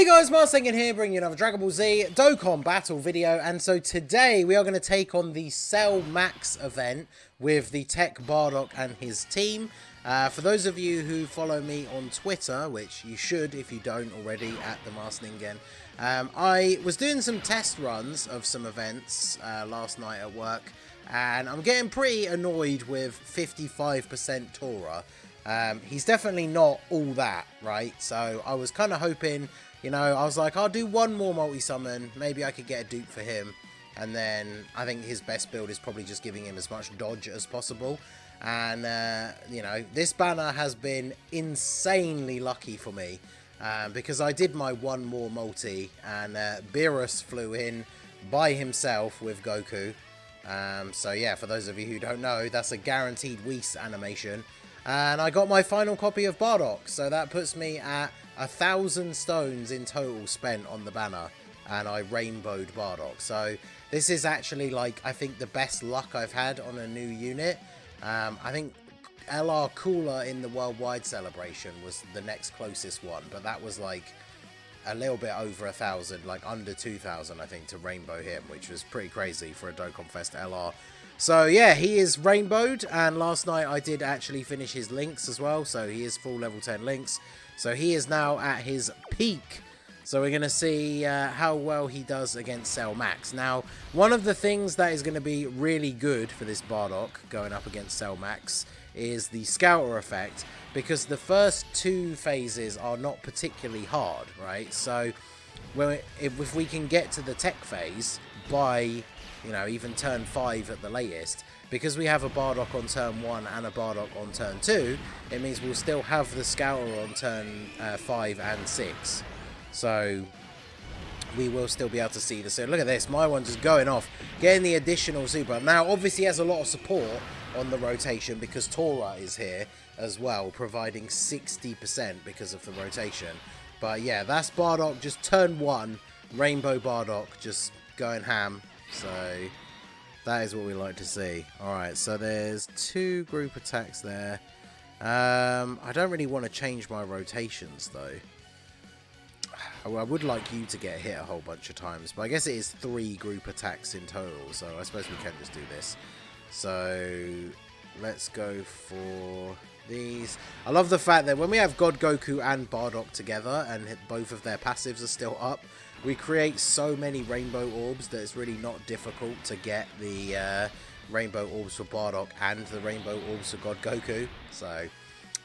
Hey guys, Marsingin here, bringing you another Dragon Ball Z Dokkan battle video, and so today we are going to take on the Cell Max event with the TEQ Bardock and his team. For those of you who follow me on Twitter, which you should if you don't already, at the Marsingin, I was doing some test runs of some events last night at work, and I'm getting pretty annoyed with 55% Tora. He's definitely not all that, right? So I was kind of hoping, you know, I was like, I'll do one more multi-summon. Maybe I could get a dupe for him. And then I think his best build is probably just giving him as much dodge as possible. And, you know, this banner has been insanely lucky for me. Because I did my one more multi. And Beerus flew in by himself with Goku. So yeah, for those of you who don't know, that's a guaranteed Whis animation. And I got my final copy of Bardock, so that puts me at 1,000 stones in total spent on the banner, and I rainbowed Bardock. So this is actually, like, I think the best luck I've had on a new unit. I think LR Cooler in the Worldwide Celebration was the next closest one, but that was like a little bit over 1,000, like under 2,000 I think, to rainbow him, which was pretty crazy for a Dokkan Fest LR. So yeah, he is rainbowed, and last night I did actually finish his links as well, so he is full level 10 links. So he is now at his peak. So we're going to see how well he does against Cell Max. Now, one of the things that is going to be really good for this Bardock going up against Cell Max is the Scouter effect, because the first two phases are not particularly hard, right? So if we can get to the tech phase by, you know, even turn 5 at the latest, because we have a Bardock on turn 1 and a Bardock on turn 2, it means we'll still have the Scouter on turn 5 and 6. So we will still be able to see the... So look at this, my one's just going off, getting the additional super. Now, obviously, he has a lot of support on the rotation because Tora is here as well, providing 60% because of the rotation. But yeah, that's Bardock, just turn 1, Rainbow Bardock, just going ham. So that is what we like to see. Alright, so there's 2 group attacks there. I don't really want to change my rotations though. I would like you to get hit a whole bunch of times, but I guess it is 3 group attacks in total, so I suppose we can just do this. So let's go for these. I love the fact that when we have God Goku and Bardock together and both of their passives are still up, we create so many rainbow orbs that it's really not difficult to get the rainbow orbs for Bardock and the rainbow orbs for God Goku. So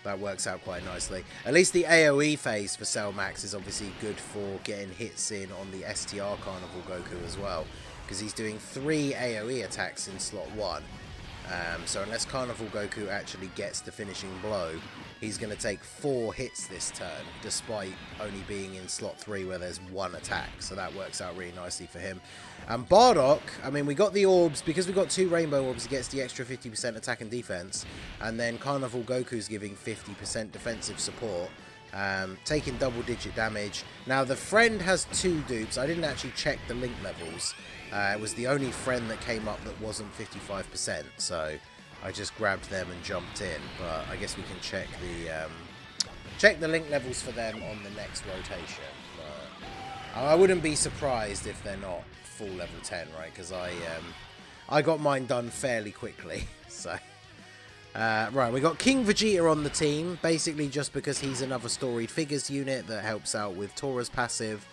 that works out quite nicely. At least the AoE phase for Cell Max is obviously good for getting hits in on the STR Carnival Goku as well, because he's doing 3 AoE attacks in slot 1. So unless Carnival Goku actually gets the finishing blow, he's going to take 4 hits this turn, despite only being in slot 3 where there's 1 attack. So that works out really nicely for him. And Bardock, I mean, we got the orbs. Because we got 2 rainbow orbs, he gets the extra 50% attack and defense. And then Carnival Goku's giving 50% defensive support, taking double-digit damage. Now, the friend has 2 dupes. I didn't actually check the link levels. It was the only friend that came up that wasn't 55%, so I just grabbed them and jumped in. But I guess we can check the link levels for them on the next rotation. But I wouldn't be surprised if they're not full level 10, right? Because I got mine done fairly quickly. So right, we got King Vegeta on the team, basically just because he's another storied figures unit that helps out with Tora's passive.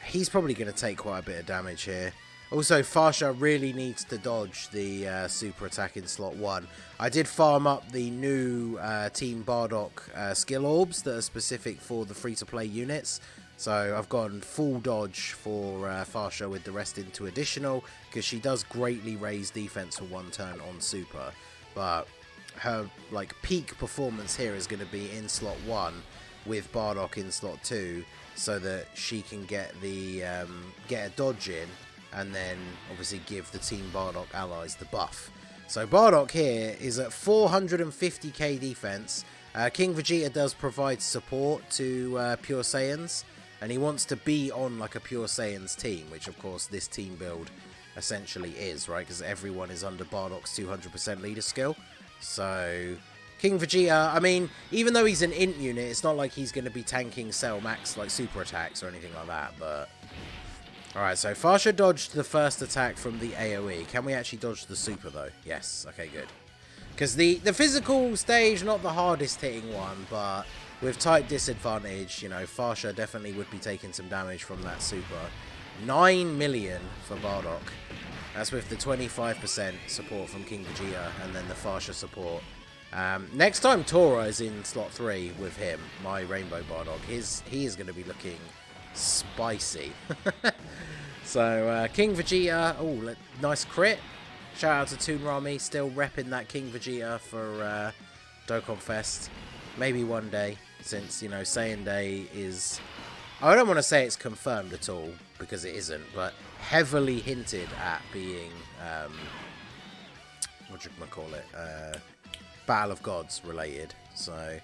He's probably going to take quite a bit of damage here. Also, Farsha really needs to dodge the super attack in slot 1. I did farm up the new Team Bardock skill orbs that are specific for the free-to-play units. So I've gone full dodge for Farsha with the rest into additional, because she does greatly raise defense for 1 turn on super. But her like peak performance here is going to be in slot 1 with Bardock in slot 2, so that she can get the get a dodge in, and then obviously give the Team Bardock allies the buff. So Bardock here is at 450k defense. King Vegeta does provide support to Pure Saiyans, and he wants to be on like a Pure Saiyans team, which of course this team build essentially is, right? Because everyone is under Bardock's 200% leader skill. So King Vegeta, I mean, even though he's an int unit, it's not like he's going to be tanking Cell Max, like, super attacks or anything like that, but... Alright, so Farsha dodged the first attack from the AoE. Can we actually dodge the super, though? Yes, okay, good. Because the physical stage, not the hardest hitting one, but with type disadvantage, you know, Farsha definitely would be taking some damage from that super. 9 million for Bardock. That's with the 25% support from King Vegeta and then the Farsha support. Next time Tora is in slot 3 with him, my Rainbow Bardock, he is going to be looking spicy. So, King Vegeta, oh, nice crit. Shout out to Toon Rami, still repping that King Vegeta for Dokkan Fest. Maybe one day, since, you know, Saiyan Day is... I don't want to say it's confirmed at all, because it isn't, but heavily hinted at being, what do you call it, Battle of Gods related. So,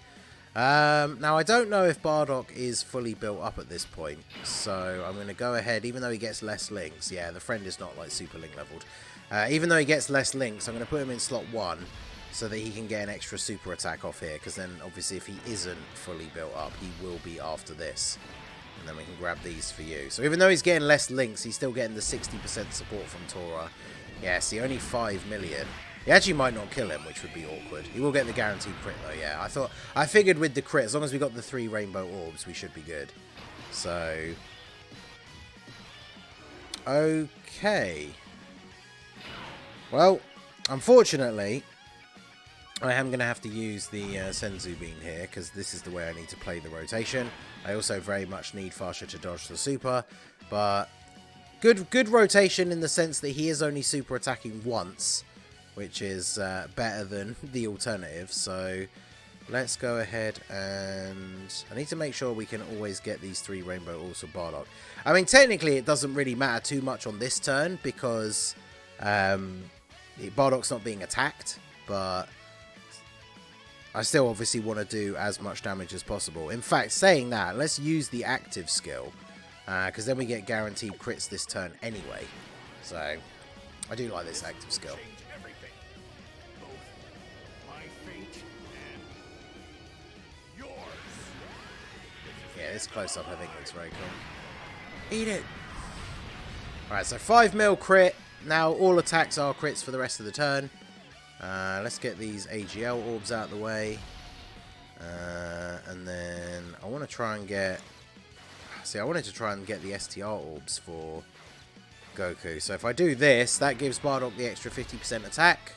now I don't know if Bardock is fully built up at this point, so I'm going to go ahead, even though he gets less links, yeah, the friend is not like super link leveled, even though he gets less links, I'm going to put him in slot 1, so that he can get an extra super attack off here, because then obviously if he isn't fully built up, he will be after this. And then we can grab these for you. So even though he's getting less links, he's still getting the 60% support from Tora. Yeah, see, only 5 million. He actually might not kill him, which would be awkward. He will get the guaranteed crit, though, yeah. I figured with the crit, as long as we got the 3 rainbow orbs, we should be good. So... okay. Well, unfortunately, I am going to have to use the Senzu Bean here, because this is the way I need to play the rotation. I also very much need Farsha to dodge the super, but good rotation in the sense that he is only super attacking once, which is better than the alternative. So let's go ahead and... I need to make sure we can always get these 3 rainbow orbs for Bardock. I mean, technically it doesn't really matter too much on this turn, because Bardock's not being attacked, but... I still obviously want to do as much damage as possible. In fact, saying that, let's use the active skill. Because then we get guaranteed crits this turn anyway. So, I do like this active skill. Yeah, this close-up I think looks very cool. Eat it! Alright, so 5 mil crit. Now all attacks are crits for the rest of the turn. Let's get these AGL orbs out of the way. And then I want to try and get... See, I wanted to try and get the STR orbs for Goku. So if I do this, that gives Bardock the extra 50% attack.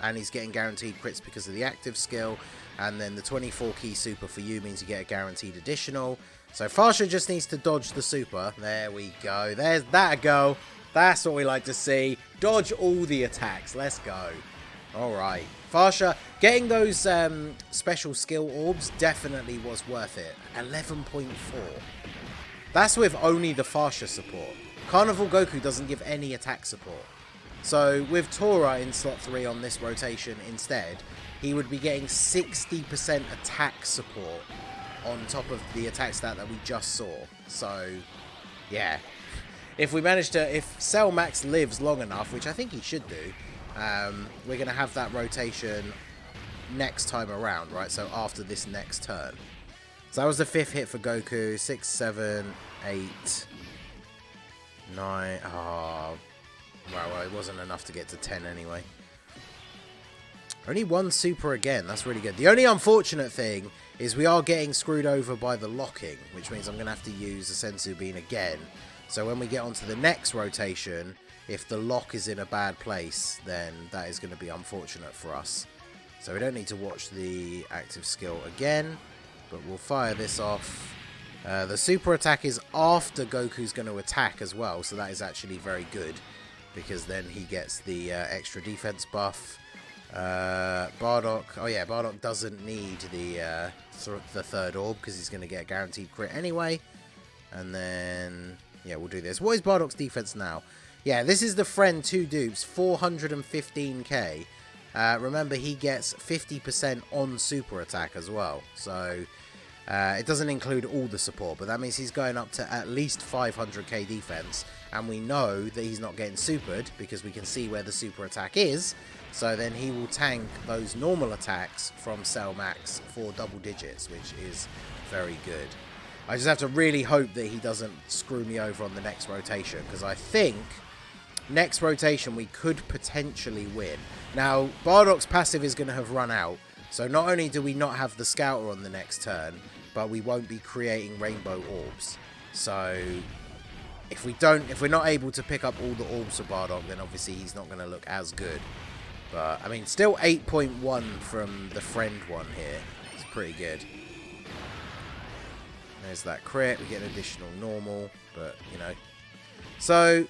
And he's getting guaranteed crits because of the active skill. And then the 24 key super for you means you get a guaranteed additional. So Farsha just needs to dodge the super. There we go. There's that a go. That's what we like to see. Dodge all the attacks. Let's go. Alright, Farsha, getting those special skill orbs definitely was worth it. 11.4. That's with only the Farsha support. Carnival Goku doesn't give any attack support. So with Tora in slot 3 on this rotation instead, he would be getting 60% attack support on top of the attack stat that we just saw. So, yeah. If we manage to, if Cell Max lives long enough, which I think he should do, we're going to have that rotation next time around, right? So after this next turn. So that was the 5th hit for Goku. 6, 7, 8, 9. Oh, well, it wasn't enough to get to 10 anyway. Only 1 super again. That's really good. The only unfortunate thing is we are getting screwed over by the locking, which means I'm going to have to use the Senzu Bean again. So when we get onto the next rotation... if the lock is in a bad place, then that is going to be unfortunate for us. So we don't need to watch the active skill again, but we'll fire this off. The super attack is after Goku's going to attack as well, so that is actually very good, because then he gets the extra defense buff. Bardock, oh yeah, Bardock doesn't need the 3rd orb, because he's going to get a guaranteed crit anyway. And then, yeah, we'll do this. What is Bardock's defense now? Yeah, this is the friend 2 dupes, 415k. Remember, he gets 50% on super attack as well. So, it doesn't include all the support, but that means he's going up to at least 500k defense. and we know that he's not getting supered because we can see where the super attack is. So then he will tank those normal attacks from Cell Max for double digits, which is very good. I just have to really hope that he doesn't screw me over on the next rotation, because I think next rotation we could potentially win. Now, Bardock's passive is going to have run out, so not only do we not have the Scouter on the next turn, but we won't be creating rainbow orbs. So if we're not able to pick up all the orbs for Bardock, then obviously he's not going to look as good. But I mean, still 8.1 from the friend one here. It's pretty good. There's that crit. We get an additional normal, but you know. So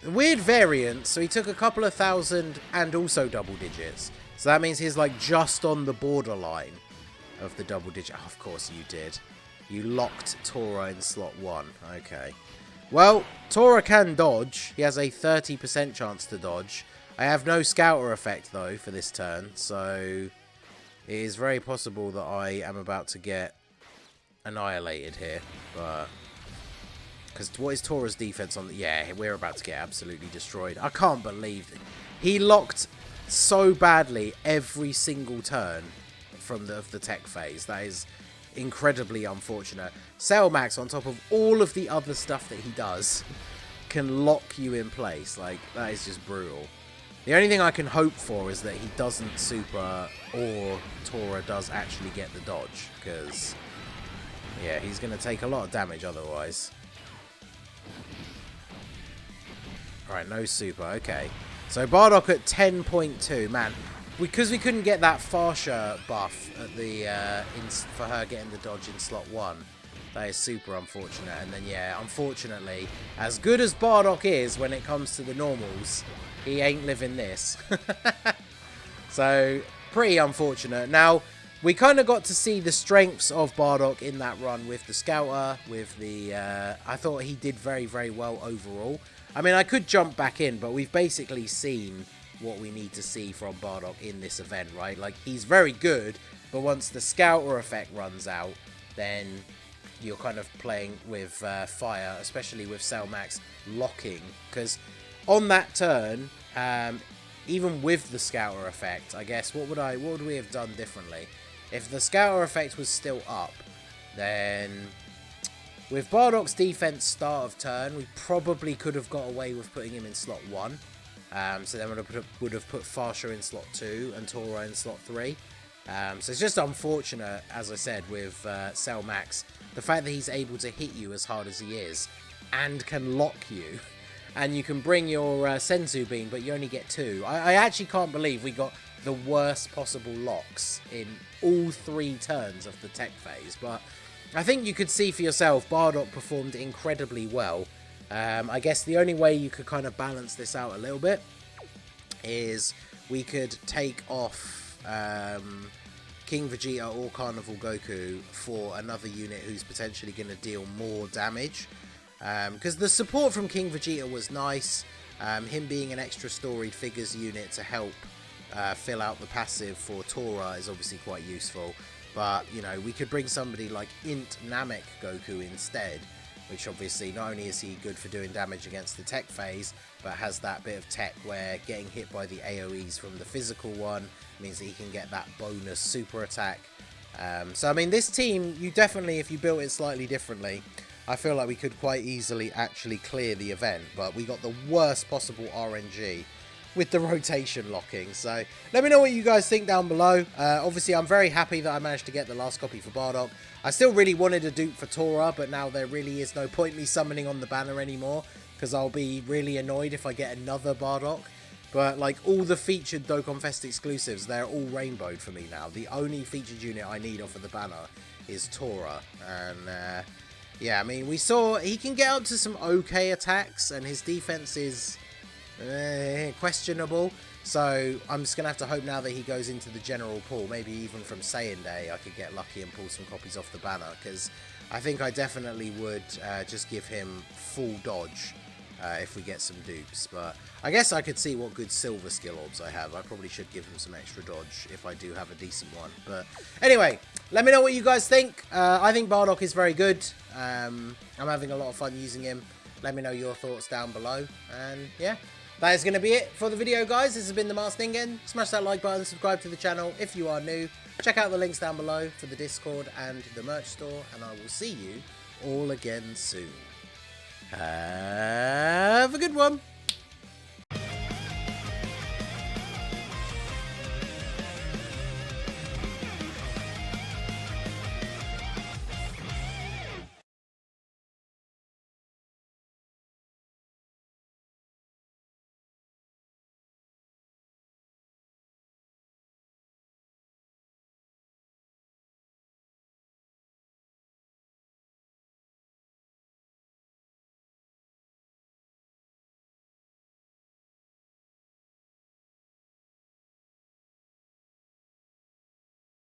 weird variant. So he took a couple of thousand and also double digits. So that means he's like just on the borderline of the double digit. Oh, of course you did. You locked Tora in slot 1. Okay. Well, Tora can dodge. He has a 30% chance to dodge. I have no Scouter effect, though, for this turn. So it is very possible that I am about to get annihilated here. But because what is Tora's defense on the... Yeah, we're about to get absolutely destroyed. I can't believe it. He locked so badly every single turn from the tech phase. That is incredibly unfortunate. Cell Max, on top of all of the other stuff that he does, can lock you in place. Like, that is just brutal. The only thing I can hope for is that he doesn't super or Tora does actually get the dodge, because yeah, he's going to take a lot of damage otherwise. Alright, no super. Okay. So Bardock at 10.2. Man, because we couldn't get that Farsha buff at the for her getting the dodge in slot 1, that is super unfortunate. And then, yeah, unfortunately, as good as Bardock is when it comes to the normals, he ain't living this. So, pretty unfortunate. Now, we kind of got to see the strengths of Bardock in that run with the Scouter, with the... I thought he did very, very well overall. I mean, I could jump back in, but we've basically seen what we need to see from Bardock in this event, right? Like, he's very good, but once the Scouter effect runs out, then you're kind of playing with fire, especially with Cell Max locking, because on that turn, even with the Scouter effect, I guess, what would we have done differently? If the Scouter effect was still up, then with Bardock's defense start of turn, we probably could have got away with putting him in slot 1. So then would have put Farsha in slot 2 and Tora in slot 3. So it's just unfortunate, as I said, with Cell Max, the fact that he's able to hit you as hard as he is and can lock you. And you can bring your Senzu Bean, but you only get 2. I actually can't believe we got the worst possible locks in all 3 turns of the tech phase. But I think you could see for yourself, Bardock performed incredibly well. I guess the only way you could kind of balance this out a little bit is we could take off King Vegeta or Carnival Goku for another unit who's potentially going to deal more damage. Because the support from King Vegeta was nice. Him being an extra storied figures unit to help fill out the passive for Tora is obviously quite useful. But, you know, we could bring somebody like Int Namek Goku instead, which obviously not only is he good for doing damage against the tech phase, but has that bit of tech where getting hit by the AoEs from the physical one means that he can get that bonus super attack. So, I mean, this team, you definitely, if you built it slightly differently, I feel like we could quite easily actually clear the event, but we got the worst possible RNG with the rotation locking. So let me know what you guys think down below. Obviously, I'm very happy that I managed to get the last copy for Bardock. I still really wanted a dupe for Tora, but now there really is no point me summoning on the banner anymore, because I'll be really annoyed if I get another Bardock. But like all the featured Dokkan Fest exclusives, they're all rainbowed for me now. The only featured unit I need off of the banner is Tora. And yeah, I mean, we saw he can get up to some okay attacks, and his defense is questionable. So I'm just going to have to hope now that he goes into the general pool, maybe even from Saiyan Day, I could get lucky and pull some copies off the banner, because I think I definitely would just give him full dodge if we get some dupes. But I guess I could see what good silver skill orbs I have. I probably should give him some extra dodge if I do have a decent one. But anyway, let me know what you guys think. I think Bardock is very good. I'm having a lot of fun using him. Let me know your thoughts down below. And yeah, that is going to be it for the video, guys. This has been the Masked Ningen. Smash that like button, subscribe to the channel if you are new. Check out the links down below for the Discord and the merch store, and I will see you all again soon. Have a good one.